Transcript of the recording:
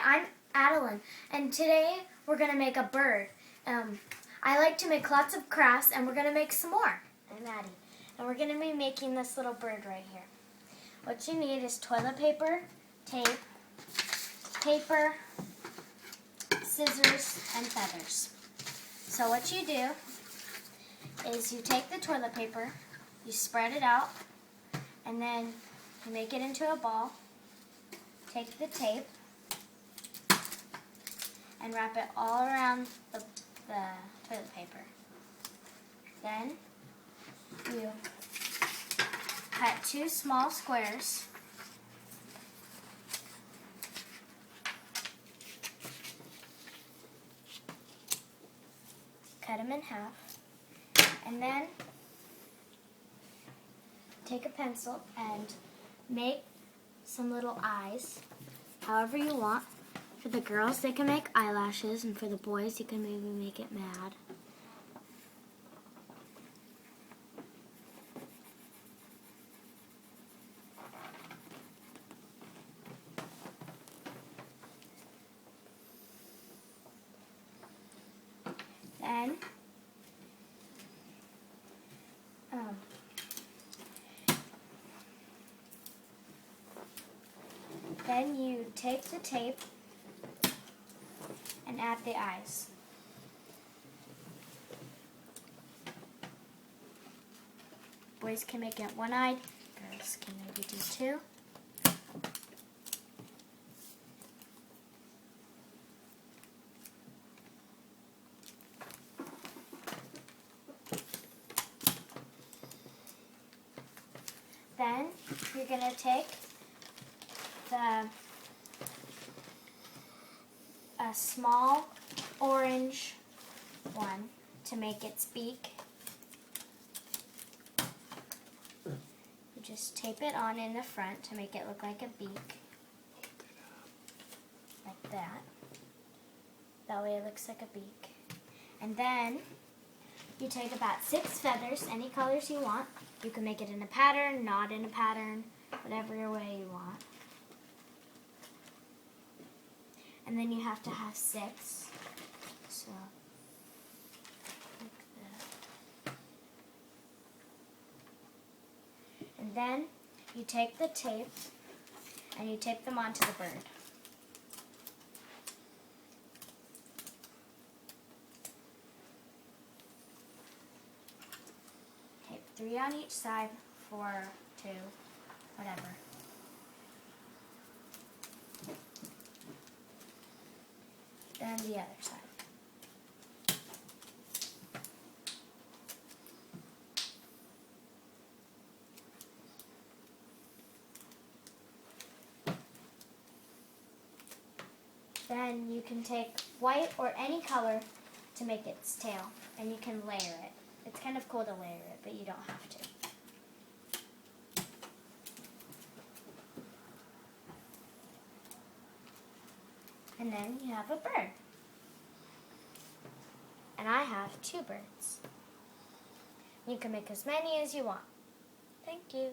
I'm Adelyn, and today we're going to make a bird. I like to make lots of crafts, and we're going to make some more. I'm Addie, and we're going to be making this little bird right here. What you need is toilet paper, tape, paper, scissors, and feathers. So what you do is you take the toilet paper, you spread it out, and then you make it into a ball. Take the tape and wrap it all around the toilet paper. Then you cut 2 small squares. Cut them in half. And then take a pencil and make some little eyes, however you want. For the girls, they can make eyelashes, and for the boys, you can maybe make it mad. Then you take the tape and add the eyes. Boys can make it one-eyed, girls can maybe do 2. Then you're going to take a small orange one to make its beak. You just tape it on in the front to make it look like a beak. Like that. That way it looks like a beak. And then you take about 6 feathers, any colors you want. You can make it in a pattern, not in a pattern, whatever way you want. And then you have to have 6. So, like that. And then you take the tape and you tape them onto the bird. Tape 3 on each side, 4, 2, whatever. Then the other side. Then you can take white or any color to make its tail, and you can layer it. It's kind of cool to layer it, but you don't have to. And then you have a bird. And I have 2 birds. You can make as many as you want. Thank you.